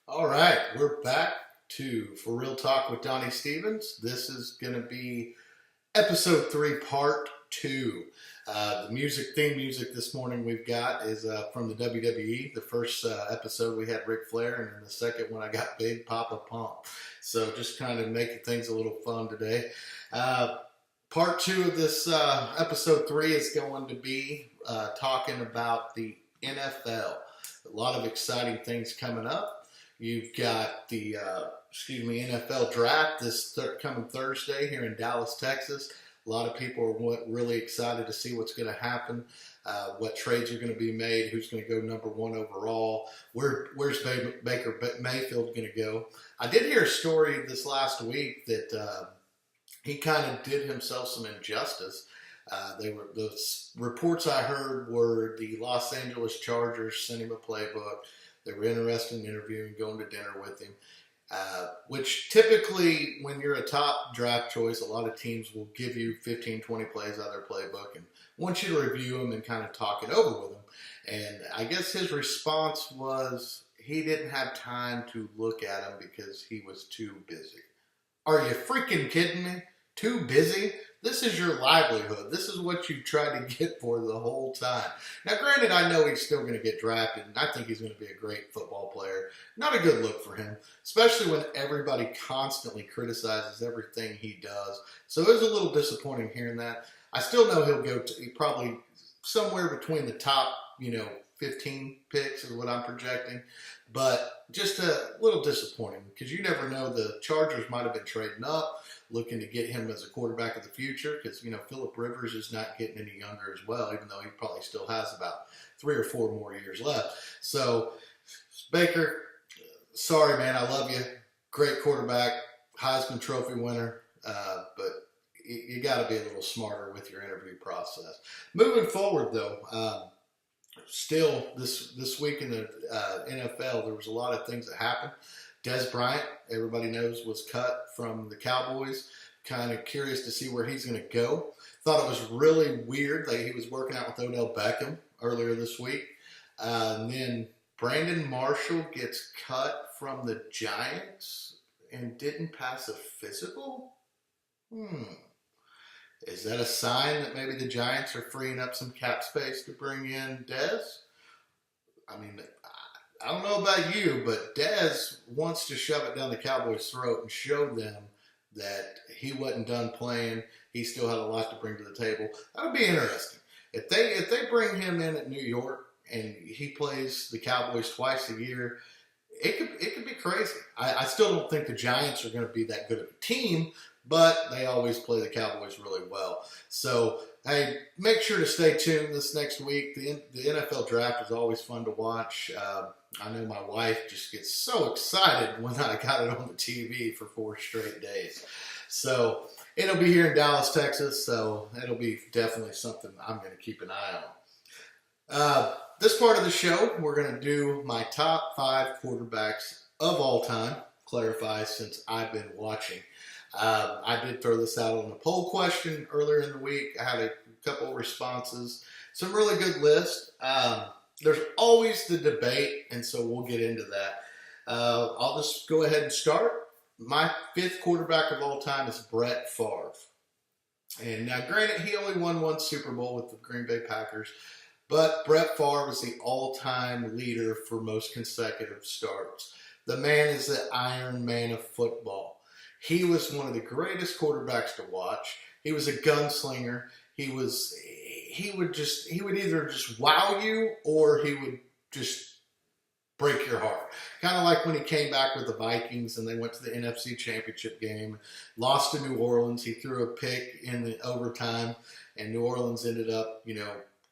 All right, we're back to For Real Talk with Donnie Stevens. This is going to be episode 3, part 2. The theme music this morning we've got is from the WWE. The first episode we had Ric Flair, and then the second one I got Big Papa Pump. So just kind of making things a little fun today. Part 2 of this episode 3 is going to be talking about the NFL. A lot of exciting things coming up. You've got the NFL draft this coming Thursday here in Dallas, Texas. A lot of people are really excited to see what's going to happen, what trades are going to be made, who's going to go number 1 overall, where's Baker Mayfield going to go. I did hear a story this last week that he kind of did himself some injustice. The reports I heard were the Los Angeles Chargers sent him a playbook. They were interested in interviewing, going to dinner with him, which typically when you're a top draft choice, a lot of teams will give you 15, 20 plays out of their playbook and want you to review them and kind of talk it over with them. And I guess his response was he didn't have time to look at them because he was too busy. Are you freaking kidding me? Too busy? This is your livelihood. This is what you tried to get for the whole time. Now, granted, I know he's still going to get drafted, and I think he's going to be a great football player. Not a good look for him, especially when everybody constantly criticizes everything he does. So it was a little disappointing hearing that. I still know he'll go to probably somewhere between the top, 15 picks is what I'm projecting. But just a little disappointing because you never know. The Chargers might have been trading up, looking to get him as a quarterback of the future because, Phillip Rivers is not getting any younger as well, even though he probably still has about 3 or 4 more years left. So, Baker, sorry, man, I love you. Great quarterback, Heisman Trophy winner, but you got to be a little smarter with your interview process. Moving forward, though, still this week in the NFL, there was a lot of things that happened. Dez Bryant, everybody knows, was cut from the Cowboys. Kind of curious to see where he's going to go. Thought it was really weird that he was working out with Odell Beckham earlier this week. And then Brandon Marshall gets cut from the Giants and didn't pass a physical? Is that a sign that maybe the Giants are freeing up some cap space to bring in Dez? I mean, I don't know about you, but Dez wants to shove it down the Cowboys' throat and show them that he wasn't done playing. He still had a lot to bring to the table. That would be interesting. If they bring him in at New York and he plays the Cowboys twice a year, it could be crazy. I still don't think the Giants are going to be that good of a team, but they always play the Cowboys really well. So, hey, make sure to stay tuned this next week. The NFL draft is always fun to watch. I know my wife just gets so excited when I got it on the TV for 4 straight days. So, it'll be here in Dallas, Texas, so it'll be definitely something I'm going to keep an eye on. This part of the show, we're going to do my top 5 quarterbacks of all time. Clarify, since I've been watching. I did throw this out on a poll question earlier in the week. I had a couple responses. Some really good lists. There's always the debate, and so we'll get into that. I'll just go ahead and start. My 5th quarterback of all time is Brett Favre. And now, granted, he only won 1 Super Bowl with the Green Bay Packers, but Brett Favre is the all-time leader for most consecutive starts. The man is the Iron Man of football. He was one of the greatest quarterbacks to watch. He was a gunslinger. He would either just wow you or he would just break your heart. Kind of like when he came back with the Vikings and they went to the NFC Championship game, lost to New Orleans. He threw a pick in the overtime, and New Orleans ended up,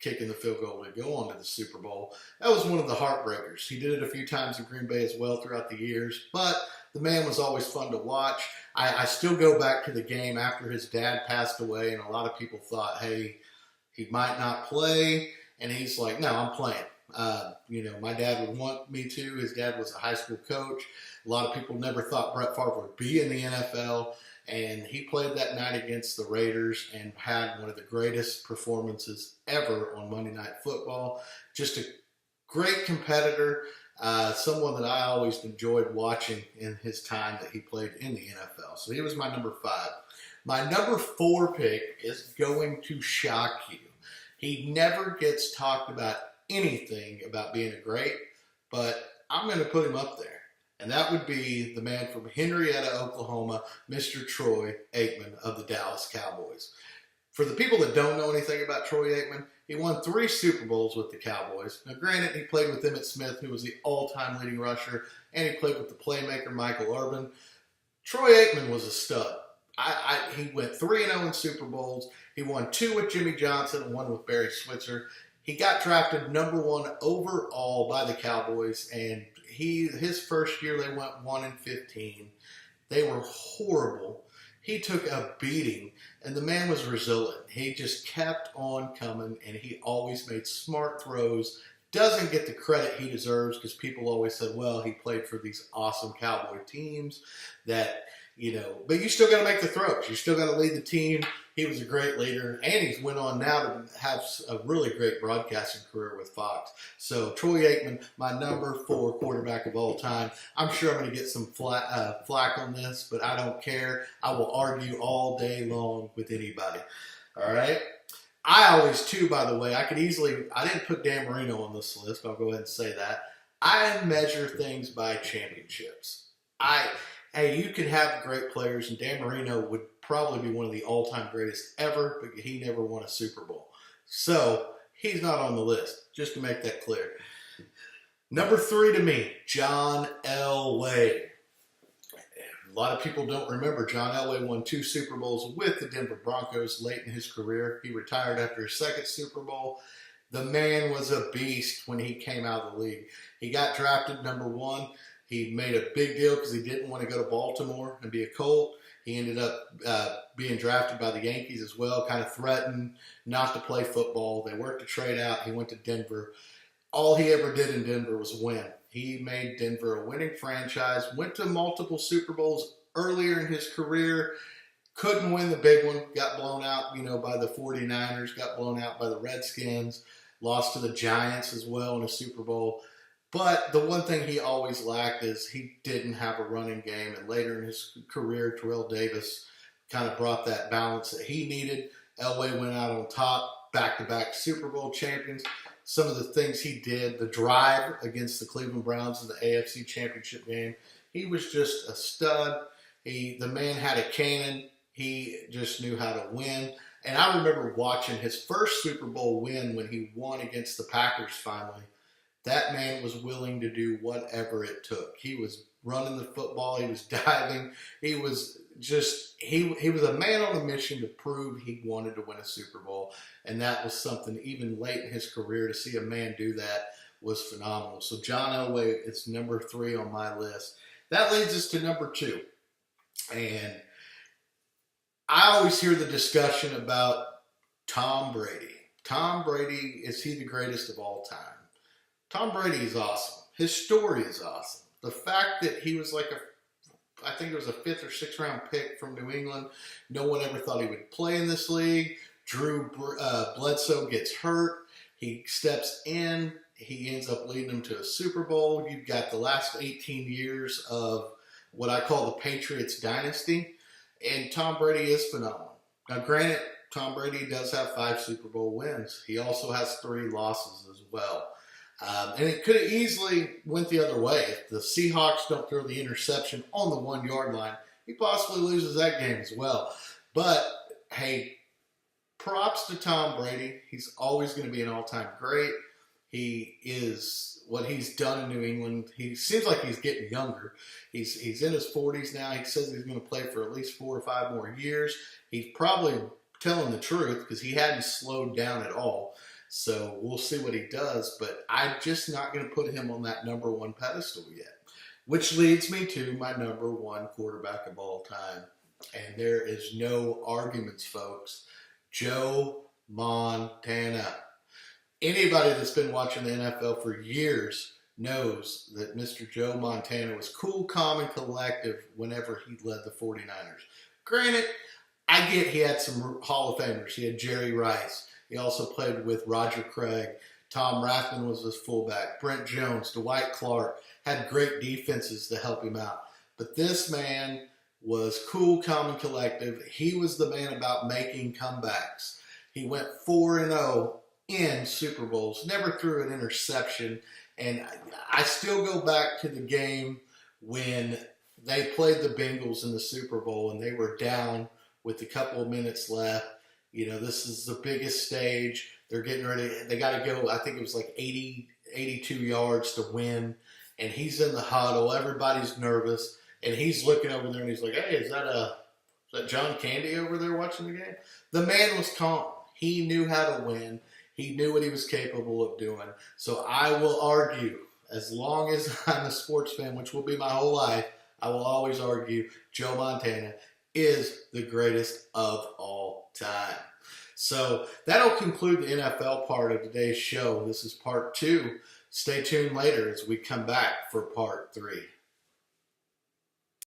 kicking the field goal to go on to the Super Bowl. That was one of the heartbreakers. He did it a few times in Green Bay as well throughout the years, but the man was always fun to watch. I still go back to the game after his dad passed away, and a lot of people thought, hey, he might not play, and he's like, no, I'm playing. My dad would want me to. His dad was a high school coach. A lot of people never thought Brett Favre would be in the NFL. And he played that night against the Raiders and had one of the greatest performances ever on Monday Night Football. Just a great competitor, someone that I always enjoyed watching in his time that he played in the NFL. So he was my number 5. My number 4 pick is going to shock you. He never gets talked about anything about being a great, but I'm going to put him up there. And that would be the man from Henrietta, Oklahoma, Mr. Troy Aikman of the Dallas Cowboys. For the people that don't know anything about Troy Aikman, he won 3 Super Bowls with the Cowboys. Now, granted, he played with Emmitt Smith, who was the all-time leading rusher, and he played with the playmaker Michael Irvin. Troy Aikman was a stud. He went 3-0 in Super Bowls. He won 2 with Jimmy Johnson and 1 with Barry Switzer. He got drafted number 1 overall by the Cowboys, and his first year they went 1-15. They were horrible. He took a beating, and the man was resilient. He just kept on coming, and he always made smart throws. Doesn't get the credit he deserves because people always said, well, he played for these awesome Cowboy teams that, but you still got to make the throws. You still got to lead the team. He was a great leader, and he's went on now to have a really great broadcasting career with Fox. So Troy Aikman, my number 4 quarterback of all time. I'm sure I'm going to get some flack on this, but I don't care. I will argue all day long with anybody. All right? I always, too, by the way, I didn't put Dan Marino on this list. I'll go ahead and say that. I measure things by championships. Hey, you can have great players, and Dan Marino would probably be one of the all-time greatest ever, but he never won a Super Bowl. So he's not on the list, just to make that clear. Number 3 to me, John Elway. A lot of people don't remember John Elway won 2 Super Bowls with the Denver Broncos late in his career. He retired after his 2nd Super Bowl. The man was a beast when he came out of the league. He got drafted number 1. He made a big deal because he didn't want to go to Baltimore and be a Colt. He ended up being drafted by the Yankees as well, kind of threatened not to play football. They worked a trade out. He went to Denver. All he ever did in Denver was win. He made Denver a winning franchise, went to multiple Super Bowls earlier in his career, couldn't win the big one, got blown out, by the 49ers, got blown out by the Redskins, lost to the Giants as well in a Super Bowl. But the one thing he always lacked is he didn't have a running game. And later in his career, Terrell Davis kind of brought that balance that he needed. Elway went out on top, back-to-back Super Bowl champions. Some of the things he did, the drive against the Cleveland Browns in the AFC Championship game, he was just a stud. The man had a cannon. He just knew how to win. And I remember watching his first Super Bowl win when he won against the Packers finally. That man was willing to do whatever it took. He was running the football. He was diving. He was a man on a mission to prove he wanted to win a Super Bowl. And that was something, even late in his career, to see a man do that was phenomenal. So John Elway is number 3 on my list. That leads us to number 2. And I always hear the discussion about Tom Brady. Tom Brady, is he the greatest of all time? Tom Brady is awesome. His story is awesome. The fact that he was I think it was a 5th or 6th round pick from New England. No one ever thought he would play in this league. Drew Bledsoe gets hurt. He steps in. He ends up leading them to a Super Bowl. You've got the last 18 years of what I call the Patriots dynasty. And Tom Brady is phenomenal. Now, granted, Tom Brady does have 5 Super Bowl wins. He also has 3 losses as well. And it could have easily went the other way. If the Seahawks don't throw the interception on the 1-yard line, he possibly loses that game as well. But, hey, props to Tom Brady. He's always going to be an all-time great. He is what he's done in New England. He seems like he's getting younger. He's in his 40s now. He says he's going to play for at least 4 or 5 more years. He's probably telling the truth because he hadn't slowed down at all. So we'll see what he does, but I'm just not going to put him on that number 1 pedestal yet, which leads me to my number 1 quarterback of all time. And there is no arguments, folks. Joe Montana. Anybody that's been watching the NFL for years knows that Mr. Joe Montana was cool, calm, and collective whenever he led the 49ers. Granted, I get he had some Hall of Famers. He had Jerry Rice. He also played with Roger Craig. Tom Rathman was his fullback. Brent Jones, Dwight Clark had great defenses to help him out. But this man was cool, calm, and collective. He was the man about making comebacks. He went 4-0 in Super Bowls, never threw an interception. And I still go back to the game when they played the Bengals in the Super Bowl and they were down with a couple of minutes left. You know, this is the biggest stage. They're getting ready. They got to go, I think it was like 82 yards to win. And he's in the huddle. Everybody's nervous. And he's looking over there and he's like, hey, is that John Candy over there watching the game? The man was calm. He knew how to win. He knew what he was capable of doing. So I will argue, as long as I'm a sports fan, which will be my whole life, I will always argue Joe Montana is the greatest of all time. So that'll conclude the NFL part of today's show. This is part 2. Stay tuned later as we come back for part 3.